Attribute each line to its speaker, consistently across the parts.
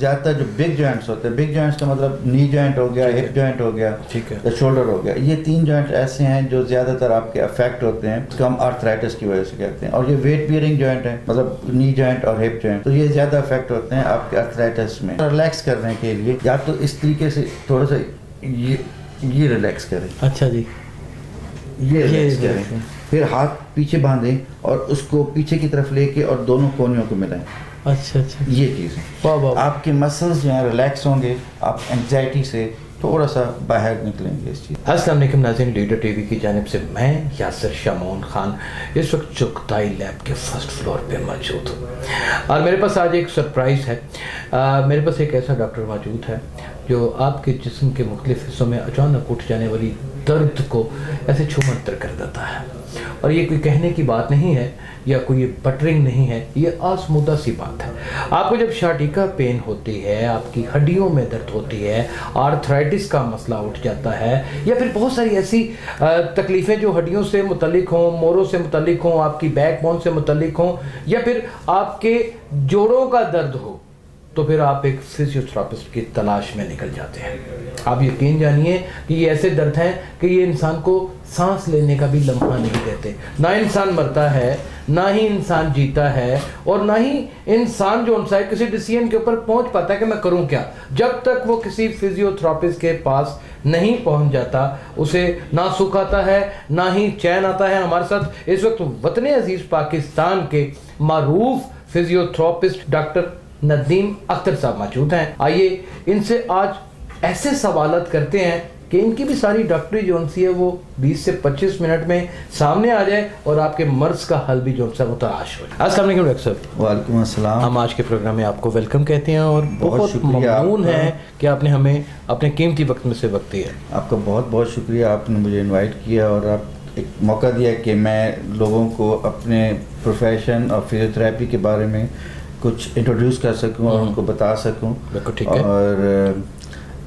Speaker 1: زیادہ جو big joints ہوتے ہیں، بگ جوائنٹس کا مطلب نی جوائنٹ ہو گیا، ہپ جوائنٹ ہو گیا،
Speaker 2: ٹھیک ہے،
Speaker 1: یا شولڈر ہو گیا، یہ 3 جوائنٹ ایسے ہیں جو زیادہ تر آپ کے افیکٹ ہوتے ہیں، اس کو ہم آرتھرائٹس کی وجہ سے کہتے ہیں. اور یہ ویٹ بیئرنگ جوائنٹ ہے، مطلب نی جوائنٹ اور ہپ جوائنٹ، تو یہ زیادہ افیکٹ ہوتے ہیں آپ کے آرتھرائٹس میں. ریلیکس کرنے کے لیے یا تو اس طریقے سے تھوڑا سا یہ ریلیکس کریں.
Speaker 2: اچھا جی،
Speaker 1: یہ ریلیکس کریں، پھر ہاتھ پیچھے باندھیں اور اس کو پیچھے کی طرف لے کے اور دونوں کونیوں کو ملائیں.
Speaker 2: اچھا اچھا،
Speaker 1: یہ چیز ہے، آپ کے مسلز جو ہیں ریلیکس ہوں گے، آپ انگزائٹی سے تھوڑا سا باہر نکلیں گے اس چیز.
Speaker 2: السلام علیکم ناظرین، لیڈر ٹی وی کی جانب سے میں یاسر شامون خان اس وقت چغتائی لیب کے فرسٹ فلور پہ موجود ہوں، اور میرے پاس آج ایک سرپرائز ہے. میرے پاس ایک ایسا ڈاکٹر موجود ہے جو آپ کے جسم کے مختلف حصوں میں اچانک اٹھ جانے والی درد کو ایسے چھومنتر کر دیتا ہے. اور یہ کوئی کہنے کی بات نہیں ہے یا کوئی بٹرنگ نہیں ہے، یہ آزمودہ سی بات ہے. آپ کو جب شاٹیکا پین ہوتی ہے، آپ کی ہڈیوں میں درد ہوتی ہے، آرتھرائٹس کا مسئلہ اٹھ جاتا ہے، یا پھر بہت ساری ایسی تکلیفیں جو ہڈیوں سے متعلق ہوں، موڑوں سے متعلق ہوں، آپ کی بیک بون سے متعلق ہوں، یا پھر آپ کے جوڑوں کا درد ہو، تو پھر آپ ایک فزیوتھراپسٹ کی تلاش میں نکل جاتے ہیں. آپ یقین جانیے کہ یہ ایسے درد ہیں کہ یہ انسان کو سانس لینے کا بھی لمحہ نہیں دیتے. نہ انسان مرتا ہے، نہ ہی انسان جیتا ہے، اور نہ ہی انسان جو انسان کسی ڈیسیژن کے اوپر پہنچ پاتا ہے کہ میں کروں کیا. جب تک وہ کسی فزیوتھراپسٹ کے پاس نہیں پہنچ جاتا، اسے نہ سکھ آتا ہے، نہ ہی چین آتا ہے. ہمارے ساتھ اس وقت وطن عزیز پاکستان کے معروف فزیوتھراپسٹ ڈاکٹر ندیم اختر صاحب موجود ہیں. آئیے ان سے آج ایسے سوالات کرتے ہیں کہ ان کی بھی ساری ڈاکٹری جو ان سی ہے وہ 20 سے 25 منٹ میں سامنے آ جائے، اور آپ کے مرض کا حل بھی جو ان سے وہ تلاش ہو جائے. السلام علیکم ڈاکٹر صاحب.
Speaker 1: وعلیکم السلام.
Speaker 2: ہم آج کے پروگرام میں آپ کو ویلکم کہتے ہیں، اور بہت ممنون ہیں کہ آپ نے ہمیں اپنے قیمتی وقت میں سے وقت دیا.
Speaker 1: آپ کا بہت بہت شکریہ، آپ نے مجھے انوائٹ کیا اور آپ ایک موقع دیا کہ میں لوگوں کو اپنے پروفیشن اور فزیوتھراپی کے بارے میں کچھ انٹروڈیوس کر سکوں اور ان کو بتا سکوں، اور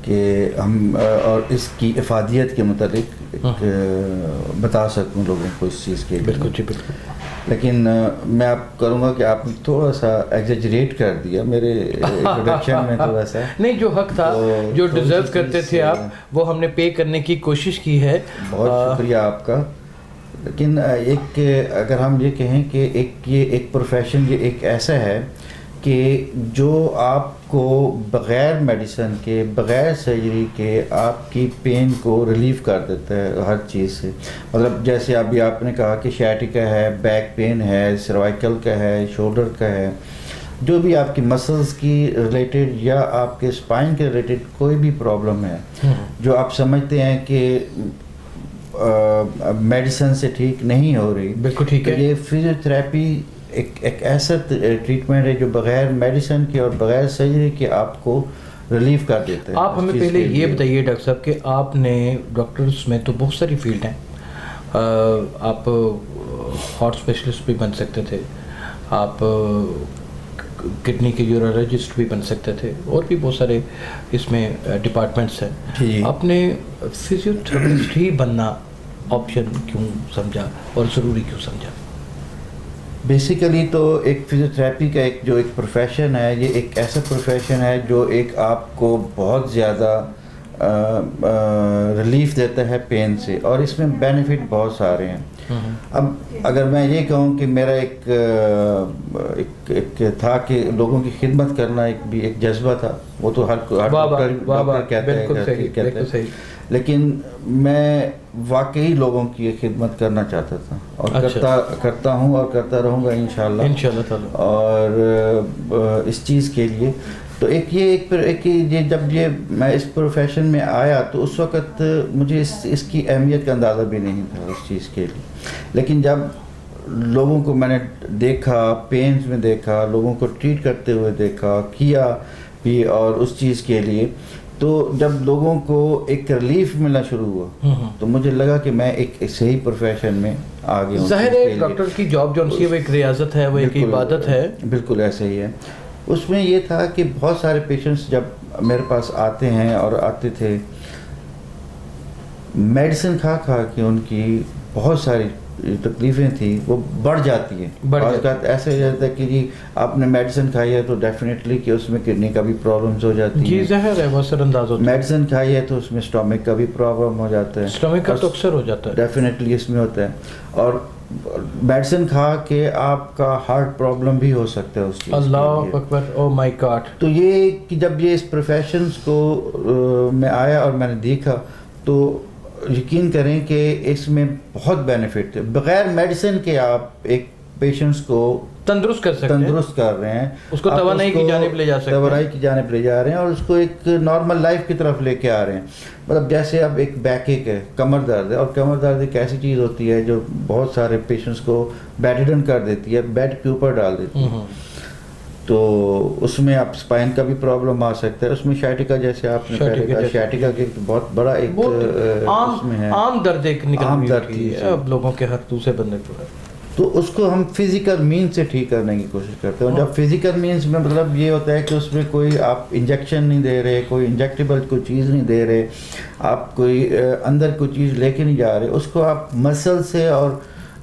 Speaker 1: کہ ہم اور اس کی افادیت کے متعلق بتا سکوں لوگوں کو اس چیز کے.
Speaker 2: بالکل جی بالکل.
Speaker 1: لیکن میں آپ کروں گا کہ آپ نے تھوڑا سا ایگزیجریٹ کر دیا میرے انٹروڈکشن میں تھوڑا سا.
Speaker 2: نہیں، جو حق تھا، جو ڈیزرو کرتے تھے آپ، وہ ہم نے پے کرنے کی کوشش کی ہے.
Speaker 1: بہت شکریہ آپ کا. لیکن ایک اگر ہم یہ کہیں کہ ایک پروفیشن یہ ایک ایسا ہے کہ جو آپ کو بغیر میڈیسن کے، بغیر سرجری کے آپ کی پین کو ریلیف کر دیتا ہے ہر چیز سے. مطلب جیسے ابھی آپ نے کہا کہ شیاٹیکا ہے، بیک پین ہے، سروائکل کا ہے، شولڈر کا ہے، جو بھی آپ کی مسلز کی ریلیٹڈ یا آپ کے اسپائن کے ریلیٹڈ کوئی بھی پرابلم ہے جو آپ سمجھتے ہیں کہ میڈیسن سے ٹھیک نہیں ہو رہی،
Speaker 2: بالکل ٹھیک ہے.
Speaker 1: یہ فزیوتھراپی ایک ایسا ٹریٹمنٹ ہے جو بغیر میڈیسن کے اور بغیر سرجری کے آپ کو ریلیف کر دیتا ہے.
Speaker 2: آپ ہمیں پہلے یہ بتائیے ڈاکٹر صاحب کہ آپ نے ڈاکٹرز میں تو بہت ساری فیلڈ ہیں، آپ ہارٹ اسپیشلسٹ بھی بن سکتے تھے، آپ کڈنی کے یورولوجسٹ بھی بن سکتے تھے، اور بھی بہت سارے اس میں ڈپارٹمنٹس ہیں. آپ نے فزیوتھراپسٹ ہی بننا آپشن کیوں سمجھا اور ضروری کیوں سمجھا؟
Speaker 1: بیسیکلی تو ایک فزیوتھراپی کا جو ایک پروفیشن ہے، یہ ایک ایسا پروفیشن ہے جو ایک آپ کو بہت زیادہ ریلیف دیتا ہے پین سے، اور اس میں بینیفٹ بہت سارے ہیں. اب اگر میں یہ کہوں کہ میرا ایک تھا کہ لوگوں کی خدمت کرنا ایک جذبہ تھا، وہ تو ہر ڈاکٹر کہتا ہے، لیکن میں واقعی لوگوں کی خدمت کرنا چاہتا تھا، اور کرتا ہوں اور کرتا رہوں گا انشاءاللہ. اور اس چیز کے لیے تو جب میں اس پروفیشن میں آیا تو اس وقت مجھے اس کی اہمیت کا اندازہ بھی نہیں تھا اس چیز کے لیے. لیکن جب لوگوں کو میں نے دیکھا، پینز میں دیکھا، لوگوں کو ٹریٹ کرتے ہوئے دیکھا، کیا بھی، اور اس چیز کے لیے تو جب لوگوں کو ایک ریلیف ملنا شروع ہوا تو مجھے لگا کہ میں ایک صحیح پروفیشن میں آ گیا ہوں.
Speaker 2: ظاہر ہے ڈاکٹر کی جاب جو ان کی وہ ایک ریاضت ہے، وہ ایک عبادت ہے.
Speaker 1: بالکل ایسا ہی ہے. اس میں یہ تھا کہ بہت سارے پیشنٹس جب میرے پاس آتے ہیں اور آتے تھے میڈیسن کھا کے ان کی بہت ساری تکلیفیں تھیں وہ بڑھ جاتی ہیں. بعض اوقات ایسے ہو جاتا ہے کہ جی آپ نے میڈیسن کھائی ہے تو ڈیفینیٹلی کہ اس میں کڈنی کا بھی پرابلمز ہو جاتی ہیں.
Speaker 2: جی زہر ہے وہ اثر انداز ہوتا ہے.
Speaker 1: میڈیسن کھائی ہے تو اس میں اسٹامک کا بھی پرابلم ہو جاتا ہے.
Speaker 2: اسٹامک کا تو اکثر ہو جاتا ہے.
Speaker 1: ڈیفینیٹلی اس میں ہوتا ہے. اور میڈیسن کھا کے آپ کا ہارٹ پرابلم بھی ہو سکتا ہے اس چیز.
Speaker 2: اللہ اکبر، او مائی گاڈ.
Speaker 1: تو یہ کہ جب یہ اس پروفیشنز کو میں آیا اور میں نے دیکھا تو یقین کریں کہ اس میں بہت بینیفٹ تھے. بغیر میڈیسن کے آپ ایک پیشنٹس کو
Speaker 2: تندرست کر سکتے ہیں،
Speaker 1: تندرست کر رہے ہیں،
Speaker 2: اس کو توانائی کی جانب لے جا سکتے ہیں،
Speaker 1: توانائی کی جانب لے جا رہے ہیں اور اس کو ایک نارمل لائف کی طرف لے کے آ رہے ہیں. مطلب جیسے اب ایک بیک ایک ہے، کمر درد ہے، اور کمر درد ایک ایسی چیز ہوتی ہے جو بہت سارے پیشنٹس کو بیڈ ریڈن کر دیتی ہے، بیڈ کے اوپر ڈال دیتی ہے. تو اس میں آپ اسپائن کا بھی پرابلم آ سکتا ہے. اس میں شائٹکا جیسے آپ نے پہلے کہا، شائٹکا کے بہت بڑا ایک اس میں ہے
Speaker 2: عام درد ایک نکل ہے اب لوگوں کے ہر دوسرے بندے کو.
Speaker 1: تو اس کو ہم فزیکل مینس سے ٹھیک کرنے کی کوشش کرتے ہیں. جب فزیکل مینس میں مطلب یہ ہوتا ہے کہ اس میں کوئی آپ انجیکشن نہیں دے رہے، کوئی انجیکٹیبل کوئی چیز نہیں دے رہے، آپ کوئی اندر کوئی چیز لے کے نہیں جا رہے، اس کو آپ مسل سے اور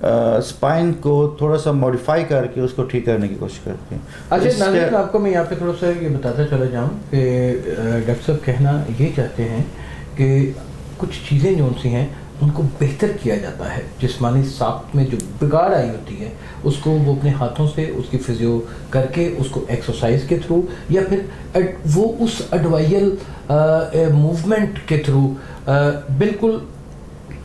Speaker 1: اسپائن کو تھوڑا سا موڈیفائی کر کے اس کو ٹھیک کرنے کی کوشش کرتے ہیں.
Speaker 2: اچھا ناظرین، آپ کو میں یہاں پہ تھوڑا سا یہ بتاتا چلا جاؤں کہ ڈاکٹر صاحب کہنا یہ چاہتے ہیں کہ کچھ چیزیں جو سی ہیں ان کو بہتر کیا جاتا ہے. جسمانی ساخت میں جو بگاڑ آئی ہوتی ہے اس کو وہ اپنے ہاتھوں سے اس کی فزیو کر کے اس کو ایکسرسائز کے تھرو یا پھر وہ اس ایڈوائل موومنٹ کے تھرو بالکل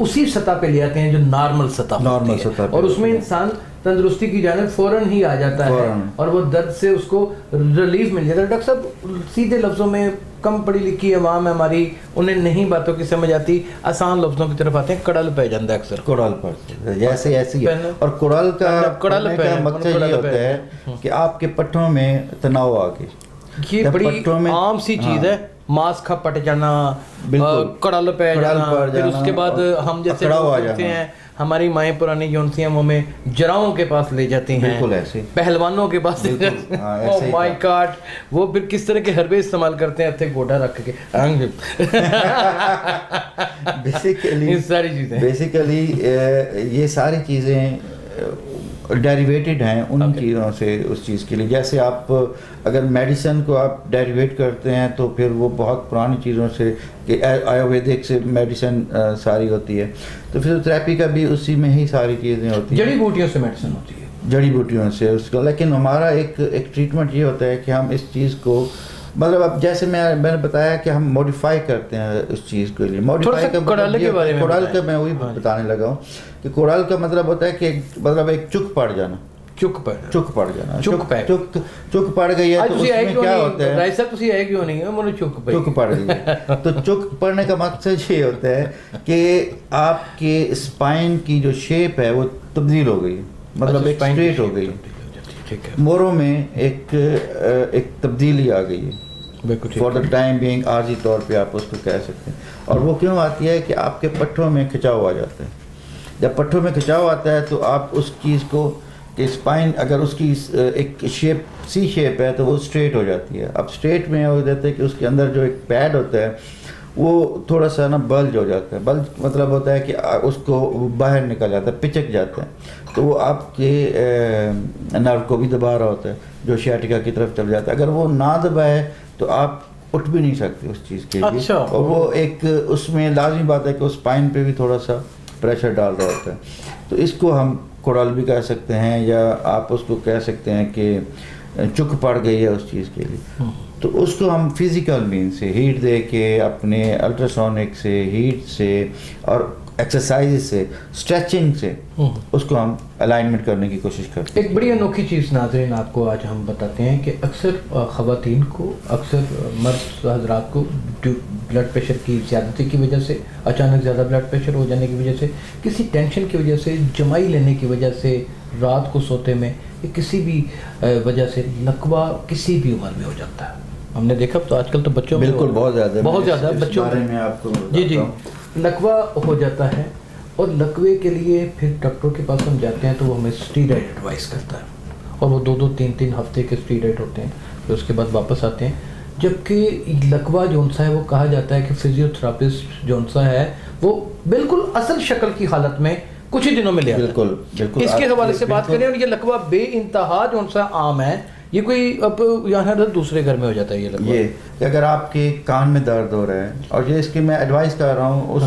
Speaker 2: اسی سطح پہ لے آتے ہیں جو نارمل سطح ہوتی ہے، اور اس میں انسان تندرستی کی جانب فوراً ہی آ جاتا ہے اور وہ درد سے اس کو ریلیف مل جاتا ہے. ڈاکٹر صاحب سیدھے لفظوں میں کم پڑھی لکھی عوام ہے ہماری، انہیں نہیں باتوں کی سمجھ آتی، آسان لفظوں کی طرف آتے ہیں. کڑل پہ جاتا ہے اکثر،
Speaker 1: کڑل پر جیسے ایسی ہے. اور کڑل کا مقصد یہ ہوتا ہے کہ آپ کے پٹھوں میں تناؤ آ گئی.
Speaker 2: یہ بڑی عام سی چیز ہے، ماس کا پٹ جانا، کڑل پہ جانا، پھر اس کے بعد ہم جیسے کرتے ہیں ہماری مائیں پرانی جو ہوتی ہیں وہ ہمیں جراؤں کے پاس لے جاتی ہیں، بالکل ایسے پہلوانوں کے پاس لے جاتی ہیں. او مائی گاڈ، وہ پھر کس طرح کے حربے استعمال کرتے ہیں، ہتھے گوڈا رکھ کے.
Speaker 1: بیسیکلی یہ ساری چیزیں ڈیریویٹڈ ہیں ان چیزوں سے اس چیز کے لیے. جیسے آپ اگر میڈیسن کو آپ ڈیریویٹ کرتے ہیں تو پھر وہ بہت پرانی چیزوں سے کہ آیورویدک سے میڈیسن ساری ہوتی ہے، تو فزیوتھراپی کا بھی اسی میں ہی ساری چیزیں ہوتی ہیں،
Speaker 2: جڑی بوٹیوں سے میڈیسن ہوتی ہے،
Speaker 1: جڑی بوٹیوں سے اس کا. لیکن ہمارا ایک ٹریٹمنٹ یہ ہوتا ہے کہ ہم اس چیز کو مطلب اب جیسے میں نے بتایا کہ ہم موڈیفائی کرتے ہیں اس چیز کے لیے. موڈیفائی کا کوڑل کا میں وہی بتانے لگا ہوں کہ کوڑل کا مطلب ہوتا ہے کہ مطلب ایک چک پڑ جانا، چک پڑ جانا، چک پڑ گئی ہے تو اس میں کیا ہوتا ہے، چک پڑ گئی ہے تو چک پڑنے کا مقصد یہ ہوتا ہے کہ آپ کے اسپائن کی جو شیپ ہے وہ تبدیل ہو گئی، مطلب ایک اسٹریٹ ہو گئی، موروں میں ایک تبدیلی آ گئی ہے. فار دا ٹائم بینگ عارضی طور پہ آپ اس کو کہہ سکتے ہیں. اور وہ کیوں آتی ہے کہ آپ کے پٹھوں میں کھچاؤ آ جاتا ہے. جب پٹھوں میں کھچاؤ آتا ہے تو آپ اس چیز کو کہ اسپائن اگر اس کی ایک شیپ سی شیپ ہے تو وہ اسٹریٹ ہو جاتی ہے. اب اسٹریٹ میں ہو جاتا ہے کہ اس کے اندر جو ایک پیڈ ہوتا ہے وہ تھوڑا سا نا بلج ہو جاتا ہے. بلج مطلب ہوتا ہے کہ اس کو باہر نکل جاتا ہے، پچک جاتا ہے، تو وہ آپ کے نرو کو بھی دبا رہا ہوتا ہے جو شیاٹیکا کی طرف چل جاتا ہے. اگر وہ نہ دبائے تو آپ اٹھ بھی نہیں سکتے اس چیز کے لیے. اور وہ ایک اس میں لازمی بات ہے کہ اس اسپائن پہ بھی تھوڑا سا پریشر ڈال رہا ہوتا ہے. تو اس کو ہم کوڑل بھی کہہ سکتے ہیں یا آپ اس کو کہہ سکتے ہیں کہ چک پڑ گئی ہے اس چیز کے لیے. تو اس کو ہم فزیکل مین سے ہیٹ دے کے اپنے الٹراسونک سے ہیٹ سے اور ایکسرسائز سے اسٹریچنگ سے اس کو ہم الائنمنٹ کرنے کی کوشش کرتے ہیں.
Speaker 2: ایک بڑی انوکھی چیز ناظرین آپ کو آج ہم بتاتے ہیں کہ اکثر خواتین کو، اکثر مرد حضرات کو بلڈ پریشر کی زیادتی کی وجہ سے، اچانک زیادہ بلڈ پریشر ہو جانے کی وجہ سے، کسی ٹینشن کی وجہ سے، جمائی لینے کی وجہ سے، رات کو سوتے میں یا کسی بھی وجہ سے لکوہ کسی بھی عمر میں ہو جاتا ہے. ہم نے دیکھا تو آج کل تو بچوں میں
Speaker 1: بالکل بہت زیادہ
Speaker 2: بچوں
Speaker 1: میں آپ کو
Speaker 2: جی لکوہ ہو جاتا ہے. اور لکوے کے لیے پھر ڈاکٹر کے پاس ہم جاتے ہیں تو وہ ہمیں اسٹیرائڈ ایڈوائز کرتا ہے اور وہ 2-3 ہفتے کے اسٹیرائڈ ہوتے ہیں، پھر اس کے بعد واپس آتے ہیں. جبکہ لکوہ جون سا ہے وہ کہا جاتا ہے کہ فزیو تھراپسٹ جون سا ہے وہ بالکل اصل شکل کی حالت میں کچھ ہی دنوں میں لے آتا ہے.
Speaker 1: بالکل بالکل.
Speaker 2: اس کے حوالے سے بات کریں, اور یہ لقوہ بے انتہا جو ان سا عام ہے, یہ کوئی اب یہاں دوسرے گھر میں ہو جاتا ہے یہ لقوہ.
Speaker 1: یہ کہ اگر آپ کے کان میں درد ہو رہا ہے, اور یہ اس کی میں ایڈوائز کر رہا ہوں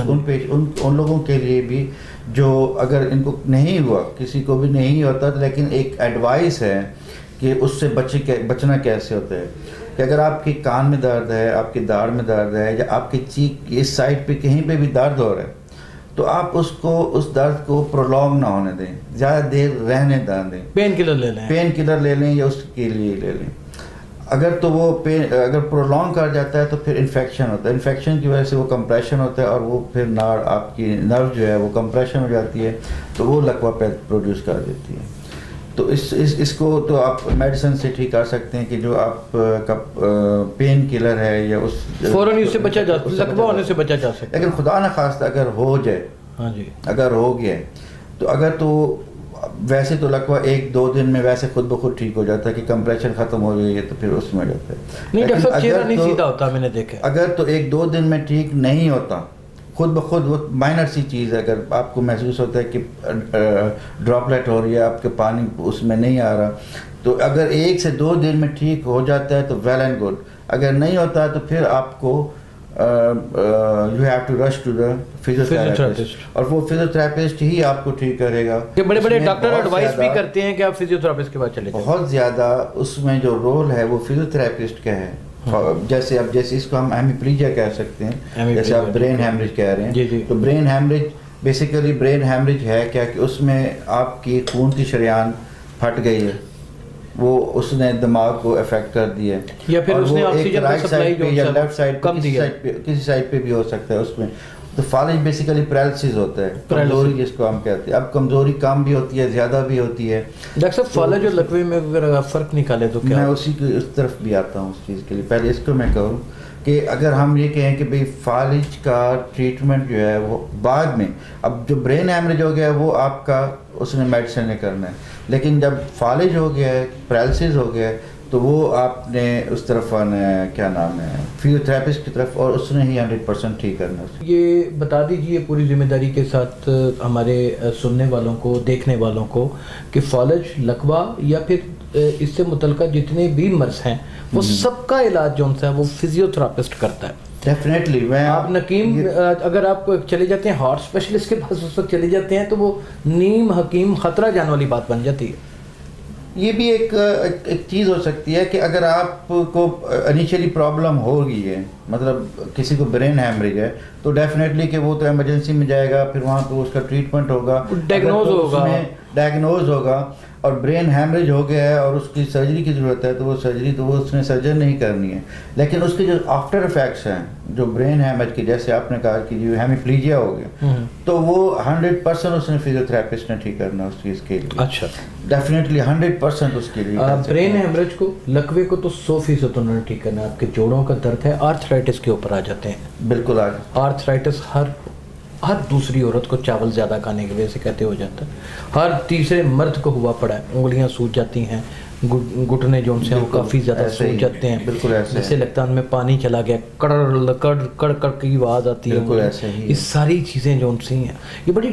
Speaker 1: ان لوگوں کے لیے بھی جو اگر ان کو نہیں ہوا, کسی کو بھی نہیں ہوتا, لیکن ایک ایڈوائس ہے کہ اس سے بچنا کیسے ہوتا ہے. کہ اگر آپ کے کان میں درد ہے, آپ کی داڑھ میں درد ہے, یا آپ کی چیک اس سائڈ پہ کہیں پہ بھی درد ہو رہا ہے, تو آپ اس درد کو پرولونگ نہ ہونے دیں, زیادہ دیر رہنے دیں.
Speaker 2: پین کلر لے لیں
Speaker 1: یا اس کے لیے لے لیں. اگر تو وہ پین اگر پرولونگ کر جاتا ہے تو پھر انفیکشن ہوتا ہے, انفیکشن کی وجہ سے وہ کمپریشن ہوتا ہے, اور وہ پھر ناڑ آپ کی نرو جو ہے وہ کمپریشن ہو جاتی ہے, تو وہ لقوہ پروڈیوس کر دیتی ہے. تو اس کو تو آپ میڈیسن سے ٹھیک کر سکتے ہیں, کہ جو آپ کا پین کلر ہے یا اس
Speaker 2: فوراً اس سے بچا جا سکتا ہے, لقوہ ہونے سے بچا جا سکتا ہے.
Speaker 1: لیکن خدا نخواستہ اگر ہو جائے,
Speaker 2: ہاں جی,
Speaker 1: اگر ہو گیا تو اگر تو ویسے تو لقوہ 1-2 دن میں ویسے خود بخود ٹھیک ہو جاتا ہے, کہ کمپریشن ختم ہو گئی ہے تو پھر اس میں ہو جاتا ہے.
Speaker 2: نہیں ڈاکٹر صاحب, چہرہ نہیں سیدھا ہوتا, میں نے دیکھا.
Speaker 1: اگر تو 1-2 دن میں ٹھیک نہیں ہوتا خود بخود, وہ مائنر سی چیز ہے, اگر آپ کو محسوس ہوتا ہے کہ ڈراپلیٹ ہو رہی ہے, آپ کے پانی اس میں نہیں آ رہا, تو اگر 1 سے 2 دن میں ٹھیک ہو جاتا ہے تو ویل اینڈ گڈ. اگر نہیں ہوتا تو پھر آپ کو you have to rush to the physiotherapist, اور وہ فزیوتھراپسٹ ہی آپ کو ٹھیک کرے گا.
Speaker 2: کہ بڑے بڑے ڈاکٹر ایڈوائز بھی کرتے ہیں کہ آپ فزیوتھراپسٹ کے پاس چلے جائیں.
Speaker 1: بہت زیادہ اس میں جو رول ہے وہ فزیوتھراپسٹ کا ہے. جیسے اس کو ہم ہیمیپلیجیا کہہ سکتے ہیں, جیسے آپ برین ہیمریج کہہ رہے ہیں, تو brain haemorrhage basically brain haemorrhage ہے کیا, کہ اس میں آپ کی خون کی شریان پھٹ گئی ہے, وہ اس نے دماغ کو افیکٹ کر دیا ہے,
Speaker 2: یا پھر اس نے آکسیجن
Speaker 1: رائٹ سائڈ پہ یا لیفٹ سائڈ پہ کسی سائڈ پہ بھی ہو سکتا ہے. اس میں تو فالج بیسیکلی پیرالسس ہوتا ہے, کمزوری جس کو ہم کہتے ہیں. اب کمزوری کم بھی ہوتی ہے, زیادہ بھی ہوتی ہے.
Speaker 2: ڈاکٹر صاحب فالج اور لقوے میں اگر آپ فرق نکالے تو کیا؟
Speaker 1: میں اسی کی اس طرف بھی آتا ہوں اس چیز کے لیے. پہلے اس کو میں کہوں کہ اگر ہم یہ کہیں کہ بھئی فالج کا ٹریٹمنٹ جو ہے وہ بعد میں, اب جو برین ہیمریج ہو گیا ہے وہ آپ کا اس نے میڈیسن نے کرنا ہے, لیکن جب فالج ہو گیا ہے, پیرالسس ہو گیا ہے, تو وہ آپ نے اس طرف آنا ہے, کیا نام ہے, فزیوتھراپسٹ کی طرف, اور اس نے ہی 100% ٹھیک کرنا ہے.
Speaker 2: یہ بتا دیجئے پوری ذمہ داری کے ساتھ ہمارے سننے والوں کو, دیکھنے والوں کو, کہ فالج, لقوہ یا پھر اس سے متعلقہ جتنے بھی مرض ہیں وہ سب کا علاج جو ہے وہ فزیوتھراپسٹ کرتا ہے.
Speaker 1: ڈیفینیٹلی. میں
Speaker 2: آپ نکیم اگر آپ چلے جاتے ہیں ہارٹ اسپیشلسٹ کے پاس, اس وقت چلے جاتے ہیں تو وہ نیم حکیم خطرہ جان والی بات بن جاتی ہے.
Speaker 1: یہ بھی ایک چیز ہو سکتی ہے کہ اگر آپ کو انیشلی پرابلم ہو گئی ہے, مطلب کسی کو برین ہیمریج ہے, تو ڈیفینیٹلی کہ وہ تو ایمرجنسی میں جائے گا, پھر وہاں پہ اس کا ٹریٹمنٹ ہوگا, ڈائگنوز ہوگا, اور برین ہیمریج ہو گیا ہے اور اس کی سرجری کی ضرورت ہے, تو وہ سرجری تو وہ اس نے سرجن نہیں کرنی ہے. لیکن اس کے جو آفٹر افیکٹس ہیں جو برین ہیمریج کے, جیسے آپ نے کہا کہ جو ہیمیپلیجیا ہو گیا, تو وہ 100% اس نے فزیوتھراپسٹ نے ٹھیک کرنا اس چیز کے لیے.
Speaker 2: اچھا,
Speaker 1: ڈیفینیٹلی 100% اس کے لیے.
Speaker 2: برین ہیمریج کو, لقوے کو تو 100% انہوں نے ٹھیک کرنا ہے. آپ کے جوڑوں کا درد ہے, آرتھرائٹس کے اوپر آ جاتے ہیں.
Speaker 1: بالکل.
Speaker 2: آرتھرائٹس ہر دوسری عورت کو چاول زیادہ کھانے کی وجہ سے کہتے ہو جاتا ہے. ہر تیسرے مرد کو ہوا پڑا ہے, انگلیاں سوج جاتی ہیں, گھٹنے جو ان سے وہ کافی زیادہ سوج جاتے ہیں,
Speaker 1: بالکل ایسے
Speaker 2: جیسے لگتا ہے ان میں پانی چلا گیا, کڑ کڑ کی آواز آتی ہے. یہ ساری چیزیں جو ان سے ہیں یہ بڑی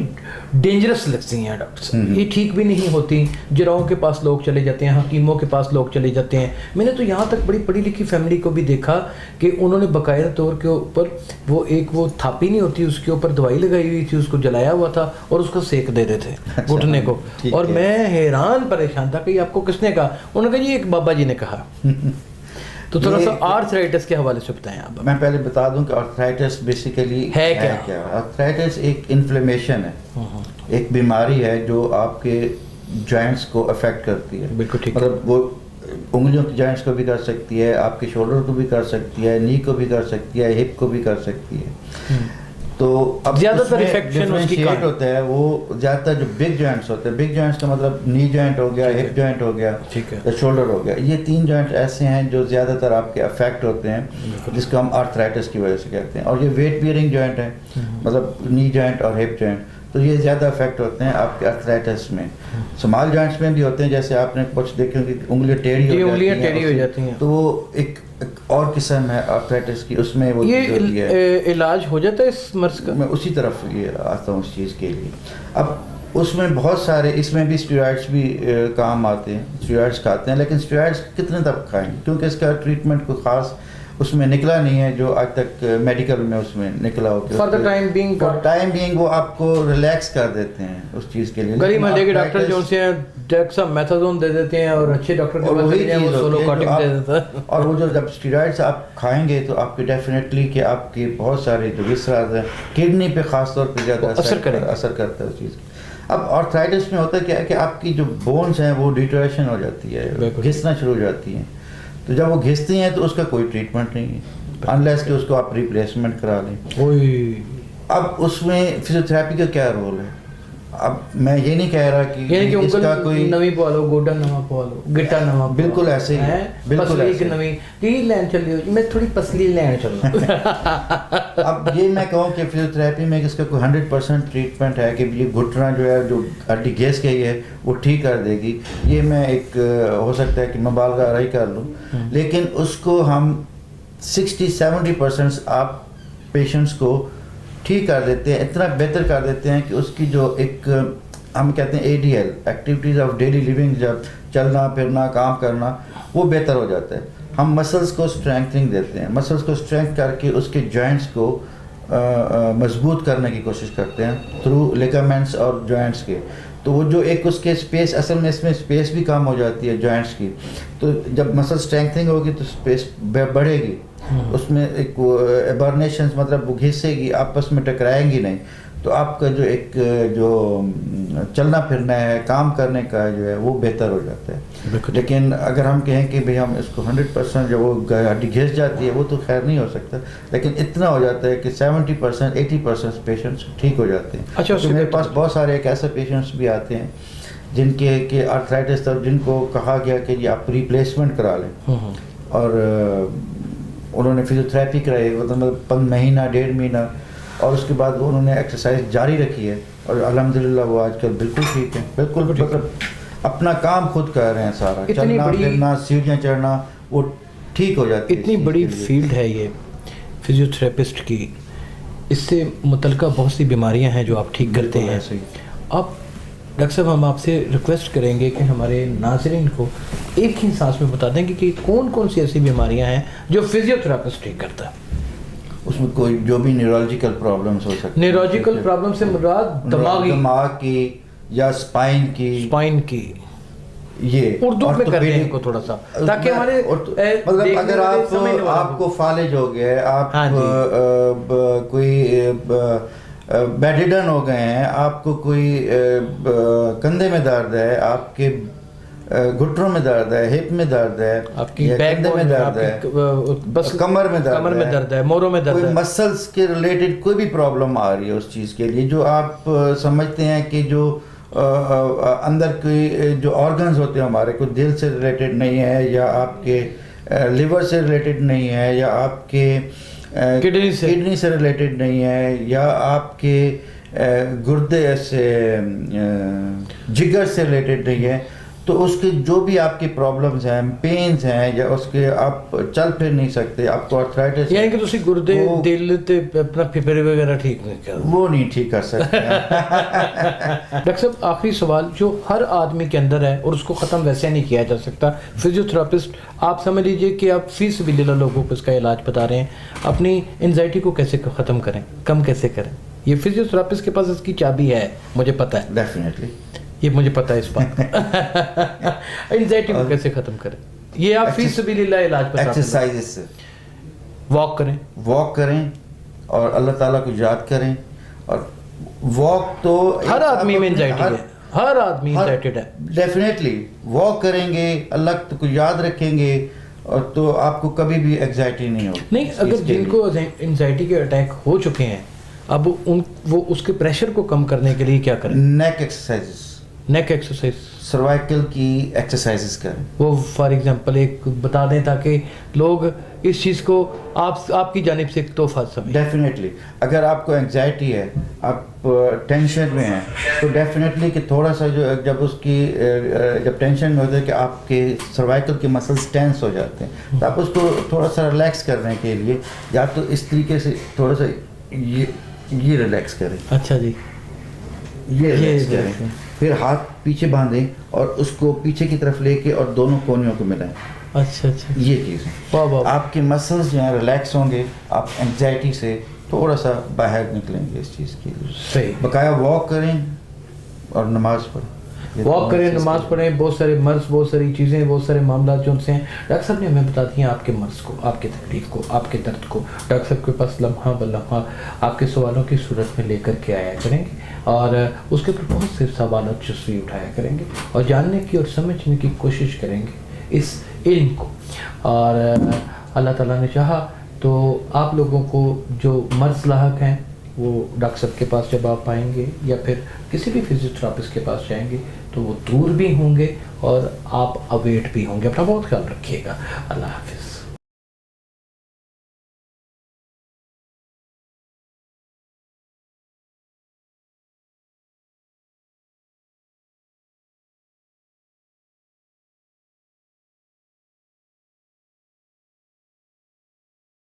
Speaker 2: ڈینجرس لگتی ہیں ڈاکٹر صاحب, یہ ٹھیک بھی نہیں ہوتی. جراحوں کے پاس لوگ چلے جاتے ہیں, حکیموں کے پاس لوگ چلے جاتے ہیں. میں نے تو یہاں تک بڑی پڑھی لکھی فیملی کو بھی دیکھا کہ انہوں نے باقاعدہ طور کے اوپر وہ تھاپی نہیں ہوتی, اس کے اوپر دوائی لگائی ہوئی تھی, اس کو جلایا ہوا تھا اور اس کو سیک دے رہے تھے گھٹنے کو. اور میں حیران پریشان تھا کہ یہ آپ کو کس نے کہا؟ انہوں نے کہا جی ایک بابا جی نے کہا. تو تھوڑا سا آرتھرائٹس کے حوالے سے بتائیں آپ.
Speaker 1: میں پہلے بتا دوں کہ آرتھرائٹس بیسیکلی ہے کیا. آرتھرائٹس ایک انفلیمیشن ہے, ایک بیماری ہے جو آپ کے جوائنٹس کو افیکٹ کرتی ہے.
Speaker 2: بالکل ٹھیک.
Speaker 1: مطلب وہ انگلیوں کی جوائنٹس کو بھی کر سکتی ہے, آپ کے شولڈر کو بھی کر سکتی ہے, نی کو بھی کر سکتی ہے, ہپ کو بھی کر سکتی ہے. تو اب
Speaker 2: زیادہ تر افیکشن اس کی
Speaker 1: ہوتا ہے وہ زیادہ تر جو بگ جوائنٹس ہوتے ہیں, بگ جوائنٹس کا مطلب نی جوائنٹ ہو گیا, ہپ جوائنٹ ہو گیا, شولڈر ہو گیا, یہ 3 جوائنٹ ایسے ہیں جو زیادہ تر آپ کے افیکٹ ہوتے ہیں, جس کو ہم آرتھرائٹس کی وجہ سے کہتے ہیں. اور یہ ویٹ بیئرنگ جوائنٹ ہے, مطلب نی جوائنٹ اور ہپ جوائنٹ, تو یہ زیادہ افیکٹ ہوتے ہیں آپ کے آرتھرائٹس میں. اسمال جوائنٹس میں بھی ہوتے ہیں, جیسے آپ نے کچھ دیکھے کہ انگلیاں ٹیڑھی ہو جاتی ہیں, تو وہ ایک اور قسم ہے آرتھرائٹس کی, اس میں وہ
Speaker 2: یہ علاج ہو جاتا ہے اس مرض کا.
Speaker 1: میں اسی طرف یہ آتا ہوں اس چیز کے لیے. اب اس میں بہت سارے، اس میں بھی اسٹیرائڈس بھی کام آتے ہیں، اسٹیرائڈس کھاتے ہیں، لیکن اسٹیرائڈس کتنے تک کھائیں گے کیونکہ اس کا ٹریٹمنٹ کوئی خاص اس میں نکلا نہیں ہے جو آج تک میڈیکل میں اس میں نکلا ہو.
Speaker 2: فار دا ٹائم بینگ
Speaker 1: وہ آپ کو ریلیکس کر دیتے ہیں اس چیز کے لیے.
Speaker 2: گلی محلے کے ڈاکٹر جو سے ڈیکسامیتھازون دے دیتے ہیں اور اچھے ڈاکٹر کے پاس چلے جائیں وہ سولوکاٹک دے دیتا ہے.
Speaker 1: اور وہ جو جب اسٹیرائڈس آپ کھائیں گے تو آپ کے ڈیفینیٹلی کہ آپ کے بہت سارے جو وسراز ہیں کڈنی پہ خاص طور پہ زیادہ اثر کرتا ہے اس چیز. اب آرتھرائٹس میں ہوتا کیا ہے کہ آپ کی جو بونس ہیں وہ ڈیٹریشن ہو جاتی ہے، گھسنا شروع ہو جاتی ہیں. تو جب وہ گھستی ہیں تو اس کا کوئی ٹریٹمنٹ نہیں ہے انلیس کہ اس کو آپ ریپلیسمنٹ کرا لیں. اب اس میں فزیوتھراپی کا کیا رول ہے؟ اب میں یہ نہیں کہہ رہا کہ اس کا کوئی
Speaker 2: نویں پوا لو، گوڈا نواں پوا لو، گٹا نواں،
Speaker 1: بالکل ایسے ہی، بالکل ایسے
Speaker 2: نویں کی لین چل رہی ہو، میں تھوڑی پسلی لین چل رہا.
Speaker 1: اب یہ میں کہوں کہ فزیوتھراپی میں اس کا کوئی 100% ٹریٹمنٹ ہے کہ یہ گھٹنا جو ہے جو ہڈی گھس گئی ہے وہ ٹھیک کر دے گی، یہ میں ایک ہو سکتا ہے کہ مبالغہ رہی کر لوں، لیکن اس کو ہم 60-70% آپ پیشنٹس کو ٹھیک کر دیتے ہیں، اتنا بہتر کر دیتے ہیں کہ اس کی جو ایک ہم کہتے ہیں ADL activities of daily living, جب چلنا پھرنا کام کرنا وہ بہتر ہو جاتا ہے. ہم مسلس کو اسٹرینتھنگ دیتے ہیں، مسلس کو اسٹرینتھ کر کے اس کے جوائنٹس کو مضبوط کرنے کی کوشش کرتے ہیں تھرو لیگامنٹس اور جوائنٹس کے. تو وہ جو ایک اس کے اسپیس، اصل میں اس میں اسپیس بھی کم ہو جاتی ہے جوائنٹس کی، تو جب مسل اسٹرینتھنگ ہوگی تو اسپیس بڑھے گی، اس میں ایک ایبرنیشنز مطلب وہ گھسے گی، آپس میں ٹکرائیں گی نہیں، تو آپ کا جو ایک جو چلنا پھرنا ہے کام کرنے کا جو ہے وہ بہتر ہو جاتا ہے. لیکن اگر ہم کہیں کہ بھئی ہم اس کو 100% جو وہ ہڈی گھس جاتی ہے وہ تو خیر نہیں ہو سکتا، لیکن اتنا ہو جاتا ہے کہ 70% 80% پیشنٹس ٹھیک ہو جاتے ہیں.
Speaker 2: اچھا،
Speaker 1: میرے پاس بہت سارے ایک ایسے پیشنٹس بھی آتے ہیں جن کے کہ آرتھرائٹس تھا، جن کو کہا گیا کہ جی آپ ریپلیسمنٹ کرا لیں، اور انہوں نے فزیوتھراپی کرائی مطلب مہینہ 1.5 مہینہ، اور اس کے بعد انہوں نے ایکسرسائز جاری رکھی ہے اور الحمدللہ وہ آج کل بالکل ٹھیک ہے، بالکل مطلب اپنا کام خود کر رہے ہیں، سارا چلنا پھرنا سیڑھیاں چڑھنا وہ ٹھیک ہو جاتی ہے.
Speaker 2: اتنی بڑی فیلڈ ہے یہ فزیوتھراپسٹ کی، اس سے متعلقہ بہت سی بیماریاں ہیں جو آپ ٹھیک کرتے ہیں. آپ ڈاکٹر صاحب ہم آپ سے ریکویسٹ کریں گے کہ ہمارے ناظرین کو ایک ہی سانس میں بتا دیں کہ کون کون سی ایسی بیماریاں ہیں جو فزیوتھراپسٹ ٹھیک کرتا ہے.
Speaker 1: اس میں کوئی جو بھی نیورولوجیکل پرابلمس ہو سکتے ہیں،
Speaker 2: نیورولوجیکل پرابلم سے مراد
Speaker 1: دماغ کی یا اسپائن کی، یہ
Speaker 2: اردو میں کر دیں ان کو تھوڑا سا تاکہ ہمارے
Speaker 1: مطلب اگر آپ کو فالج ہو گیا ہے، آپ کوئی بیڈ ریڈن ہو گئے ہیں، آپ کو کوئی کندھے میں درد ہے، آپ کے گھٹنوں میں درد ہے، ہپ میں درد ہے،
Speaker 2: آپ کی کندھے میں درد ہے،
Speaker 1: کمر میں
Speaker 2: درد ہے، موروں میں درد ہے،
Speaker 1: مسلس کے ریلیٹڈ کوئی بھی پرابلم آ رہی ہے اس چیز کے لیے جو آپ سمجھتے ہیں کہ جو اندر کوئی جو آرگنز ہوتے ہیں ہمارے، کوئی دل سے ریلیٹڈ نہیں ہے، یا آپ کے لیور سے ریلیٹڈ نہیں ہے، یا آپ کے کڈنی سے ریلیٹڈ نہیں ہے، یا آپ کے گردے سے جگر سے ریلیٹڈ نہیں ہے، تو اس کے جو بھی آپ کی پرابلمز ہیں، پینز ہیں، یا اس کے آپ چل پھر نہیں سکتے، آپ کو آرتھرائٹس،
Speaker 2: یعنی کہ تسی گردے دل تے اپنا پھپھڑے وغیرہ ٹھیک نہیں کر
Speaker 1: وہ نہیں ٹھیک کر سکتے.
Speaker 2: ڈاکٹر صاحب آخری سوال جو ہر آدمی کے اندر ہے اور اس کو ختم ویسے نہیں کیا جا سکتا، فزیوتھراپسٹ آپ سمجھ لیجئے کہ آپ فی سبیل اللہ لوگوں کو اس کا علاج بتا رہے ہیں، اپنی انزائٹی کو کیسے ختم کریں، کم کیسے کریں، یہ فزیوتھراپسٹ کے پاس اس کی چابی ہے، مجھے پتہ ہے،
Speaker 1: ڈیفینیٹلی
Speaker 2: یہ مجھے پتہ ہے اس بات کا. انزائٹی کو کیسے ختم کریں، یہ آپ فی سبیل اللہ علاج بتا رہے ہیں.
Speaker 1: ایکسرسائز سے
Speaker 2: واک کریں
Speaker 1: اور اللہ تعالیٰ کو یاد کریں. اور واک تو
Speaker 2: ہر آدمی میں انزائٹی ہے، ہر آدمی انزائٹیڈ ہے،
Speaker 1: ڈیفینیٹلی واک کریں گے، اللہ کو یاد رکھیں گے، اور تو آپ کو کبھی بھی ایگزائٹی نہیں ہوگی.
Speaker 2: نہیں، اگر جن کو انزائٹی کے اٹیک ہو چکے ہیں، اب وہ اس کے پریشر کو کم کرنے کے لیے کیا کریں؟
Speaker 1: نیک ایکسرسائز، سروائکل کی ایکسرسائزز کریں. وہ
Speaker 2: فار ایگزامپل ایک بتا دیں تاکہ لوگ اس چیز کو آپ کی جانب سے ایک تحفہ سمجھیں.
Speaker 1: ڈیفینیٹلی اگر آپ کو انگزائٹی ہے، آپ ٹینشن میں ہیں، تو ڈیفینیٹلی کہ تھوڑا سا جو جب ٹینشن میں ہوتا ہے کہ آپ کے سروائکل کے مسلس ٹینس ہو جاتے ہیں، تو آپ اس کو تھوڑا سا ریلیکس کرنے کے لیے یا تو اس طریقے سے تھوڑا سا یہ ریلیکس کریں.
Speaker 2: اچھا جی،
Speaker 1: یہ ریلیکس کریں, پھر ہاتھ پیچھے باندھیں اور اس کو پیچھے کی طرف لے کے اور دونوں کونیوں کو ملائیں.
Speaker 2: اچھا اچھا,
Speaker 1: یہ چیز ہے, آپ کے مسلز جو ہیں ریلیکس ہوں گے, آپ انگزائٹی سے تھوڑا سا باہر نکلیں گے اس چیز کی.
Speaker 2: صحیح.
Speaker 1: بقایا واک کریں اور نماز پڑھیں,
Speaker 2: واک کریں, نماز پڑھیں. بہت سارے مرض, بہت ساری چیزیں, بہت سارے معاملات جو ان سے ہیں. ڈاکٹر صاحب نے ہمیں بتا دی ہیں آپ کے مرض کو, آپ کی تکلیف کو, آپ کے درد کو. ڈاکٹر صاحب کے پاس لمحہ بلمحہ آپ کے سوالوں کی صورت میں لے کر کے آیا کریں گے, اور اس کے اوپر بہت سے سوالات جزوی اٹھایا کریں گے, اور جاننے کی اور سمجھنے کی کوشش کریں گے اس علم کو. اور اللہ تعالیٰ نے چاہا تو آپ لوگوں کو جو مرض لاحق ہیں وہ ڈاکٹر صاحب کے پاس جب آپ آئیں گے یا پھر کسی بھی فزیوتھراپسٹ کے پاس جائیں گے تو وہ دور بھی ہوں گے اور آپ اویٹ بھی ہوں گے. اپنا بہت خیال رکھیے گا. اللہ حافظ.